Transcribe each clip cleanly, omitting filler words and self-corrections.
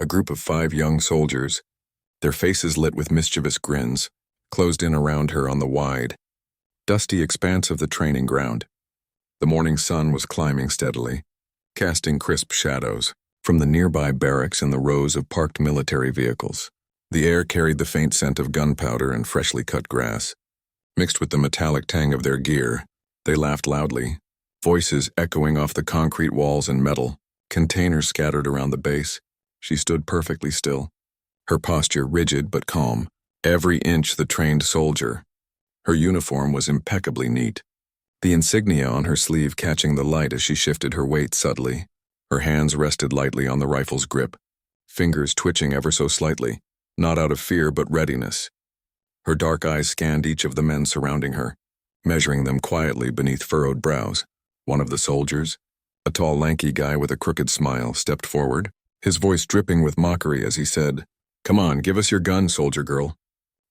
A group of 5 young soldiers, their faces lit with mischievous grins, closed in around her on the wide, dusty expanse of the training ground. The morning sun was climbing steadily, casting crisp shadows from the nearby barracks and the rows of parked military vehicles. The air carried the faint scent of gunpowder and freshly cut grass. Mixed with the metallic tang of their gear, they laughed loudly, voices echoing off the concrete walls and metal, containers scattered around the base. She stood perfectly still, her posture rigid but calm, every inch the trained soldier. Her uniform was impeccably neat, the insignia on her sleeve catching the light as she shifted her weight subtly. Her hands rested lightly on the rifle's grip, fingers twitching ever so slightly, not out of fear but readiness. Her dark eyes scanned each of the men surrounding her, measuring them quietly beneath furrowed brows. One of the soldiers, a tall, lanky guy with a crooked smile, stepped forward, his voice dripping with mockery as he said, "Come on, give us your gun, soldier girl.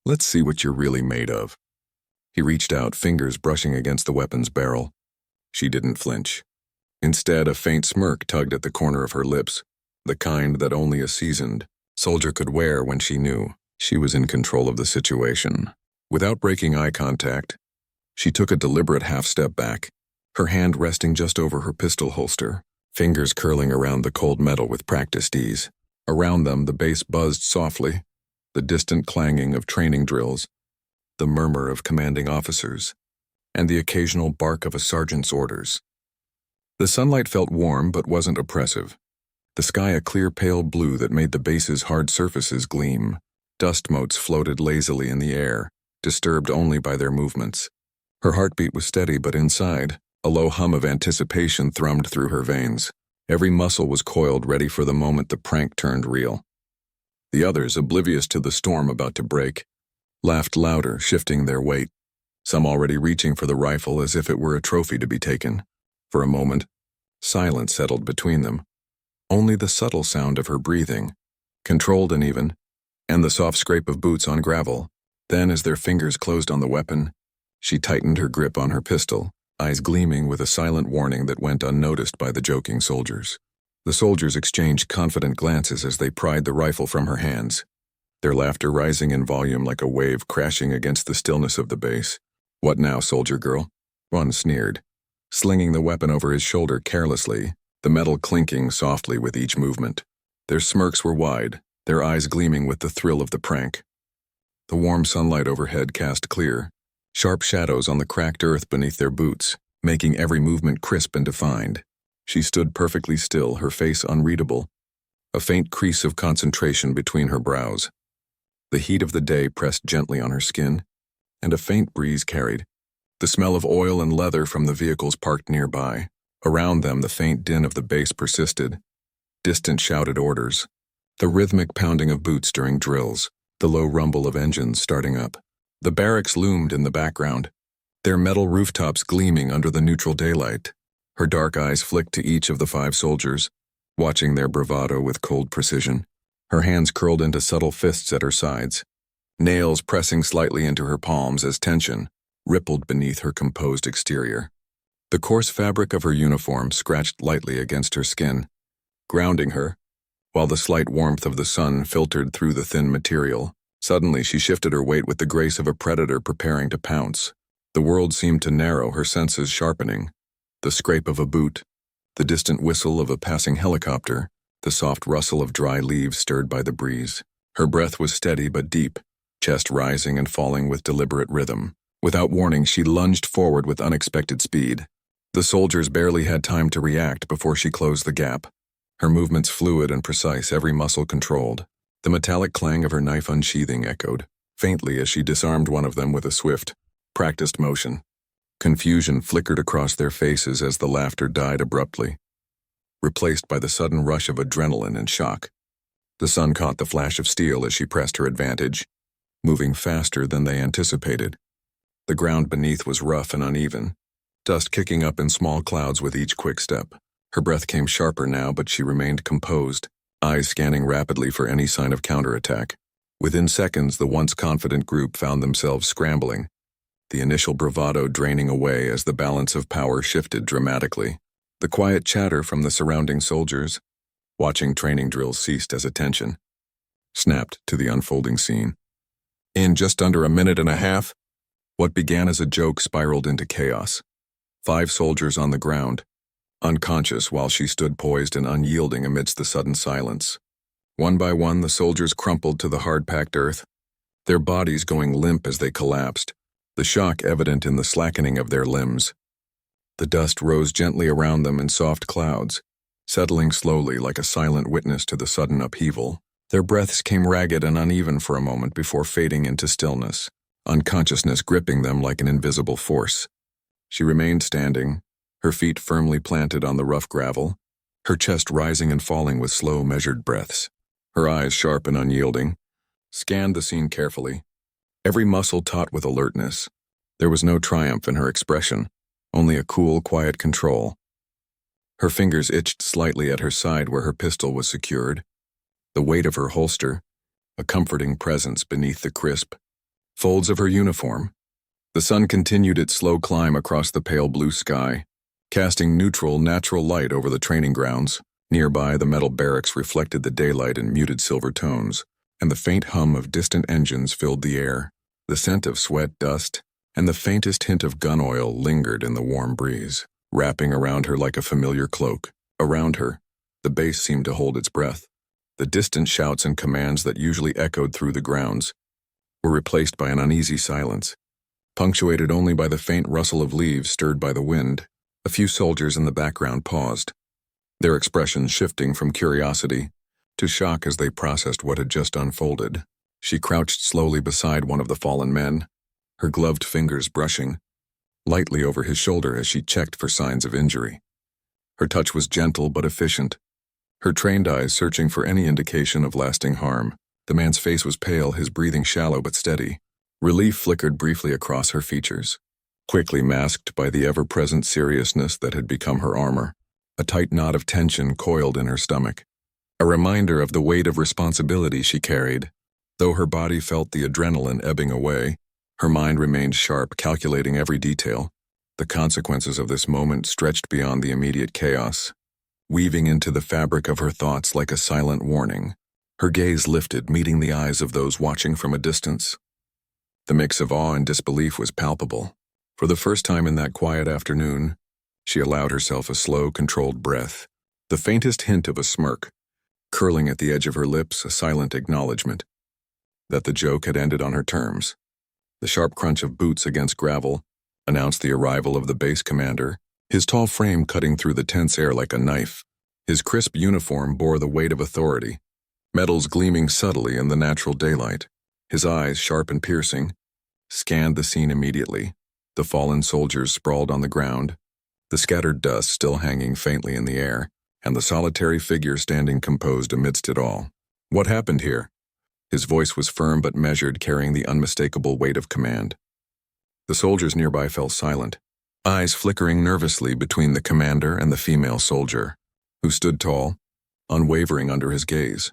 Let's see what you're really made of." He reached out, fingers brushing against the weapon's barrel. She didn't flinch. Instead, a faint smirk tugged at the corner of her lips, the kind that only a seasoned soldier could wear when she knew she was in control of the situation. Without breaking eye contact, she took a deliberate half-step back, her hand resting just over her pistol holster, fingers curling around the cold metal with practiced ease. Around them, the base buzzed softly, the distant clanging of training drills, the murmur of commanding officers, and the occasional bark of a sergeant's orders. The sunlight felt warm but wasn't oppressive, the sky a clear pale blue that made the base's hard surfaces gleam. Dust motes floated lazily in the air, disturbed only by their movements. Her heartbeat was steady, but inside, a low hum of anticipation thrummed through her veins. Every muscle was coiled, ready for the moment the prank turned real. The others, oblivious to the storm about to break, laughed louder, shifting their weight, some already reaching for the rifle as if it were a trophy to be taken. For a moment, silence settled between them. Only the subtle sound of her breathing, controlled and even, and the soft scrape of boots on gravel. Then, as their fingers closed on the weapon, she tightened her grip on her pistol, eyes gleaming with a silent warning that went unnoticed by the joking soldiers. The soldiers exchanged confident glances as they pried the rifle from her hands, their laughter rising in volume like a wave crashing against the stillness of the base. "What now, soldier girl?" One sneered, slinging the weapon over his shoulder carelessly, the metal clinking softly with each movement. Their smirks were wide, their eyes gleaming with the thrill of the prank. The warm sunlight overhead cast clear, sharp shadows on the cracked earth beneath their boots, making every movement crisp and defined. She stood perfectly still, her face unreadable, a faint crease of concentration between her brows. The heat of the day pressed gently on her skin, and a faint breeze carried the smell of oil and leather from the vehicles parked nearby. Around them, the faint din of the base persisted, distant shouted orders, the rhythmic pounding of boots during drills, the low rumble of engines starting up. The barracks loomed in the background, their metal rooftops gleaming under the neutral daylight. Her dark eyes flicked to each of the 5 soldiers, watching their bravado with cold precision. Her hands curled into subtle fists at her sides, nails pressing slightly into her palms as tension rippled beneath her composed exterior. The coarse fabric of her uniform scratched lightly against her skin, grounding her, while the slight warmth of the sun filtered through the thin material. Suddenly, she shifted her weight with the grace of a predator preparing to pounce. The world seemed to narrow, her senses sharpening. The scrape of a boot, the distant whistle of a passing helicopter, the soft rustle of dry leaves stirred by the breeze. Her breath was steady but deep, chest rising and falling with deliberate rhythm. Without warning, she lunged forward with unexpected speed. The soldiers barely had time to react before she closed the gap, her movements fluid and precise, every muscle controlled. The metallic clang of her knife unsheathing echoed faintly as she disarmed one of them with a swift, practiced motion. Confusion flickered across their faces as the laughter died abruptly, replaced by the sudden rush of adrenaline and shock. The sun caught the flash of steel as she pressed her advantage, moving faster than they anticipated. The ground beneath was rough and uneven, dust kicking up in small clouds with each quick step. Her breath came sharper now, but she remained composed, eyes scanning rapidly for any sign of counterattack. Within seconds, the once confident group found themselves scrambling, the initial bravado draining away as the balance of power shifted dramatically. The quiet chatter from the surrounding soldiers, Watching training drills ceased as attention snapped to the unfolding scene. In just under a minute and a half, what began as a joke spiraled into chaos. 5 soldiers on the ground, unconscious while she stood poised and unyielding amidst the sudden silence. One by one, the soldiers crumpled to the hard-packed earth, their bodies going limp as they collapsed, the shock evident in the slackening of their limbs. The dust rose gently around them in soft clouds, settling slowly like a silent witness to the sudden upheaval. Their breaths came ragged and uneven for a moment before fading into stillness, unconsciousness gripping them like an invisible force. She remained standing, her feet firmly planted on the rough gravel, her chest rising and falling with slow, measured breaths. Her eyes, sharp and unyielding, scanned the scene carefully, every muscle taut with alertness. There was no triumph in her expression, only a cool, quiet control. Her fingers itched slightly at her side where her pistol was secured, the weight of her holster, a comforting presence beneath the crisp folds of her uniform. The sun continued its slow climb across the pale blue sky, casting neutral, natural light over the training grounds. Nearby, the metal barracks reflected the daylight in muted silver tones, and the faint hum of distant engines filled the air. The scent of sweat, dust, and the faintest hint of gun oil lingered in the warm breeze, wrapping around her like a familiar cloak. Around her, the base seemed to hold its breath. The distant shouts and commands that usually echoed through the grounds were replaced by an uneasy silence, punctuated only by the faint rustle of leaves stirred by the wind. A few soldiers in the background paused, their expressions shifting from curiosity to shock as they processed what had just unfolded. She crouched slowly beside one of the fallen men, her gloved fingers brushing lightly over his shoulder as she checked for signs of injury. Her touch was gentle but efficient, her trained eyes searching for any indication of lasting harm. The man's face was pale, his breathing shallow but steady. Relief flickered briefly across her features, quickly masked by the ever-present seriousness that had become her armor. A tight knot of tension coiled in her stomach, a reminder of the weight of responsibility she carried. Though her body felt the adrenaline ebbing away, her mind remained sharp, calculating every detail. The consequences of this moment stretched beyond the immediate chaos, weaving into the fabric of her thoughts like a silent warning. Her gaze lifted, meeting the eyes of those watching from a distance. The mix of awe and disbelief was palpable. For the first time in that quiet afternoon, she allowed herself a slow, controlled breath, the faintest hint of a smirk, curling at the edge of her lips, a silent acknowledgement that the joke had ended on her terms. The sharp crunch of boots against gravel announced the arrival of the base commander, his tall frame cutting through the tense air like a knife. His crisp uniform bore the weight of authority, metals gleaming subtly in the natural daylight. His eyes, sharp and piercing, scanned the scene immediately. The fallen soldiers sprawled on the ground, the scattered dust still hanging faintly in the air, and the solitary figure standing composed amidst it all. What happened here? His voice was firm but measured, carrying the unmistakable weight of command. The soldiers nearby fell silent, eyes flickering nervously between the commander and the female soldier, who stood tall, unwavering under his gaze.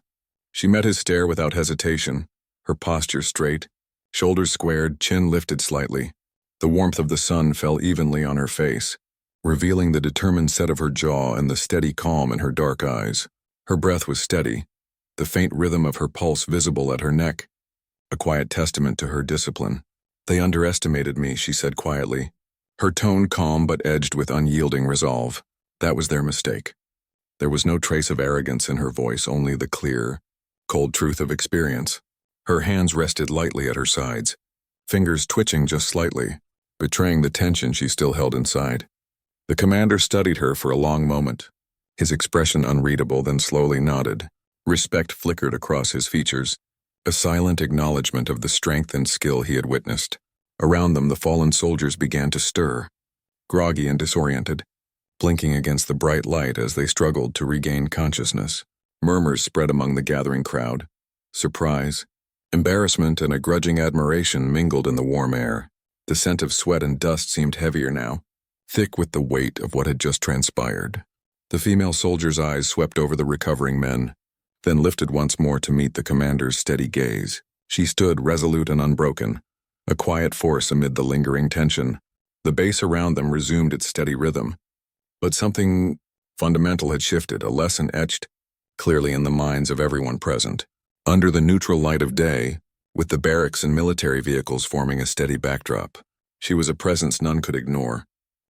She met his stare without hesitation, her posture straight, shoulders squared, chin lifted slightly. The warmth of the sun fell evenly on her face, revealing the determined set of her jaw and the steady calm in her dark eyes. Her breath was steady, the faint rhythm of her pulse visible at her neck, a quiet testament to her discipline. "They underestimated me," she said quietly, her tone calm but edged with unyielding resolve. That was their mistake. There was no trace of arrogance in her voice, only the clear, cold truth of experience. Her hands rested lightly at her sides, fingers twitching just slightly, betraying the tension she still held inside. The commander studied her for a long moment, his expression unreadable, then slowly nodded. Respect flickered across his features, a silent acknowledgement of the strength and skill he had witnessed. Around them, the fallen soldiers began to stir, groggy and disoriented, blinking against the bright light as they struggled to regain consciousness. Murmurs spread among the gathering crowd. Surprise, embarrassment, and a grudging admiration mingled in the warm air. The scent of sweat and dust seemed heavier now, thick with the weight of what had just transpired. The female soldier's eyes swept over the recovering men, then lifted once more to meet the commander's steady gaze. She stood resolute and unbroken, a quiet force amid the lingering tension. The base around them resumed its steady rhythm. But something fundamental had shifted, a lesson etched clearly in the minds of everyone present. Under the neutral light of day, with the barracks and military vehicles forming a steady backdrop, she was a presence none could ignore.